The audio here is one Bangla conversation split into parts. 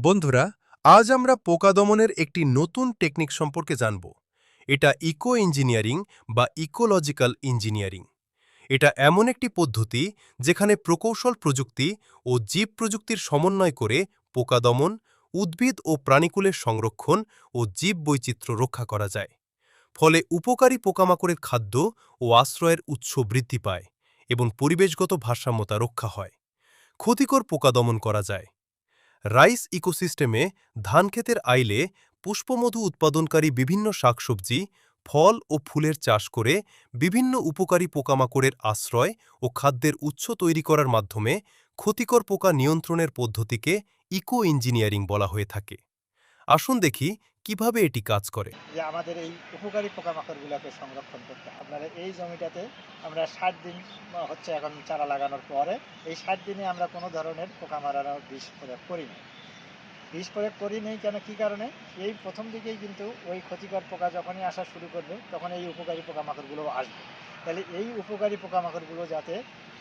বন্ধুরা, আজ আমরা পোকা দমনের একটি নতুন টেকনিক সম্পর্কে জানব। এটা ইকো ইঞ্জিনিয়ারিং বা ইকোলজিক্যাল ইঞ্জিনিয়ারিং। এটা এমন একটি পদ্ধতি যেখানে প্রকৌশল প্রযুক্তি ও জীব প্রযুক্তির সমন্বয় করে পোকা দমন, উদ্ভিদ ও প্রাণীকুলের সংরক্ষণ ও জীব বৈচিত্র্য রক্ষা করা যায়। ফলে উপকারী পোকামাকড়ের খাদ্য ও আশ্রয়ের উৎস বৃদ্ধি পায় এবং পরিবেশগত ভারসাম্যতা রক্ষা হয়। ক্ষতিকর পোকা দমন করা যায়। রাইস ইকোসিস্টেমে ধানক্ষেতের আইলে পুষ্পমধু উৎপাদনকারী বিভিন্ন শাকসবজি, ফল ও ফুলের চাষ করে বিভিন্ন উপকারী পোকামাকড়ের আশ্রয় ও খাদ্যের উৎস তৈরি করার মাধ্যমে ক্ষতিকর পোকা নিয়ন্ত্রণের পদ্ধতিকে ইকো ইঞ্জিনিয়ারিং বলা হয়ে থাকে। আসুন দেখি কিভাবে এটি কাজ করে। যে আমাদের এই উপকারী পোকামাকড়গুলোকে সংরক্ষণ করতে হবে। আপনারা এই জমিটাতে আমরা 60 দিন হচ্ছে এখন চারা লাগানোর পরে এই 60 দিনে আমরা কোনো ধরনের পোকা মারানোর বিষ প্রয়োগ করি না। বিষ প্রয়োগ করি নেই কেন, কী কারণে? এই প্রথম দিকেই কিন্তু ওই ক্ষতিকর পোকা যখনই আসা শুরু করবে তখন এই উপকারী পোকামাকড়গুলো আসবে। তাহলে এই উপকারী পোকামাকড়গুলো যাতে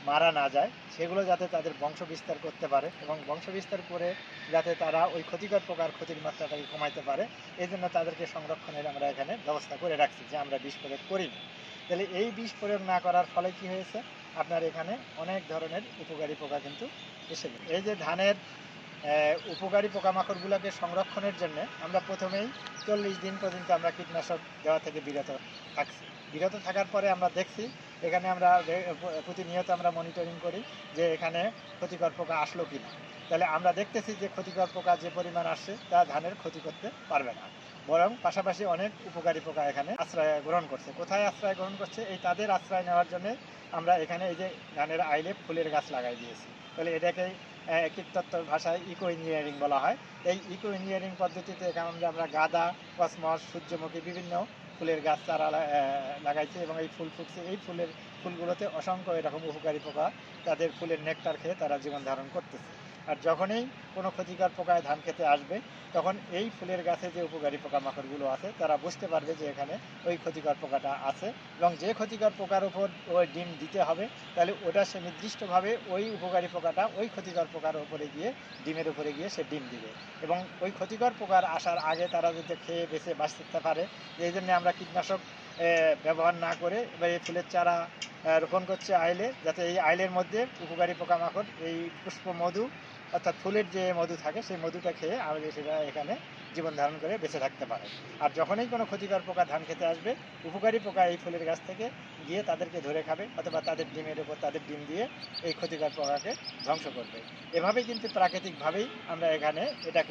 মারা না যায়, সেগুলো যাতে তাদের বংশ বিস্তার করতে পারে এবং বংশ বিস্তার করে যাতে তারা ওই ক্ষতিকর পোকার ক্ষতির মাত্রাটাকে কমাইতে পারে, এই জন্য তাদেরকে সংরক্ষণের আমরা এখানে ব্যবস্থা করে রাখছি, যে আমরা বিষ প্রয়োগ করি না। তাহলে এই বিষ প্রয়োগ না করার ফলে কি হয়েছে, আপনার এখানে অনেক ধরনের উপকারী পোকা কিন্তু এসে গেছে। এই যে ধানের উপকারী পোকামাকড়গুলোকে সংরক্ষণের জন্য আমরা প্রথমেই 40 দিন পর্যন্ত আমরা কীটনাশক দেওয়া থেকে বিরত থাকছি। বিরত থাকার পরে আমরা দেখছি এখানে আমরা প্রতিনিয়ত আমরা মনিটরিং করি যে এখানে ক্ষতিকর পোকা আসলো কি না। তাহলে আমরা দেখতেছি যে ক্ষতিকর পোকা যে পরিমাণ আসছে তা ধানের ক্ষতি করতে পারবে না, বরং পাশাপাশি অনেক উপকারী পোকা এখানে আশ্রয় গ্রহণ করছে। কোথায় আশ্রয় গ্রহণ করছে? এই তাদের আশ্রয় নেওয়ার জন্য আমরা এখানে এই যে ধানের আইলে ফুলের গাছ লাগাই দিয়েছি। তাহলে এটাকে কীটতত্ত্ব ভাষায় ইকো ইঞ্জিনিয়ারিং বলা হয়। এই ইকো ইঞ্জিনিয়ারিং পদ্ধতিতে এখানে আমরা গাঁদা, কসমস, সূর্যমুখী বিভিন্ন ফুলের গাছ চারা লাগাইছি এবং এই ফুল ফুটছে। এই ফুলগুলোতে অসংখ্য এরকম উপকারী পোকা তাদের ফুলের নেকটার খেয়ে তারা জীবন ধারণ করতেছে। আর যখনই কোনো ক্ষতিকর পোকায় ধান খেতে আসবে তখন এই ফুলের গাছে যে উপকারী পোকামাকড়গুলো আছে তারা বুঝতে পারবে যে এখানে ওই ক্ষতিকর পোকাটা আছে এবং যে ক্ষতিকর পোকার উপর ওই ডিম দিতে হবে, তাহলে ওটা সে নির্দিষ্টভাবে ওই উপকারী পোকাটা ওই ক্ষতিকর পোকার উপরে গিয়ে ডিমের উপরে গিয়ে সে ডিম দিবে এবং ওই ক্ষতিকর পোকার আসার আগে তারা যদি খেয়ে বেঁচে বাঁচতে পারে। এই জন্য আমরা কীটনাশক ব্যবহার না করে এবার এই ফুলের চারা রোপণ করছে আইলে, যাতে এই আইলের মধ্যে উপকারী পোকামাকড় এই পুষ্প মধু অর্থাৎ ফুলের যে মধু থাকে সেই মধুটা খেয়ে আমাদের সেটা এখানে জীবন ধারণ করে বেঁচে থাকতে পারে। আর যখনই কোনো ক্ষতিকর পোকা ধান খেতে আসবে, উপকারী পোকা এই ফুলের গাছ থেকে গিয়ে তাদেরকে ধরে খাবে অথবা তাদের ডিমের উপর তাদের ডিম দিয়ে এই ক্ষতিকর পোকাকে ধ্বংস করবে। এভাবেই কিন্তু প্রাকৃতিকভাবেই আমরা এখানে এটাকে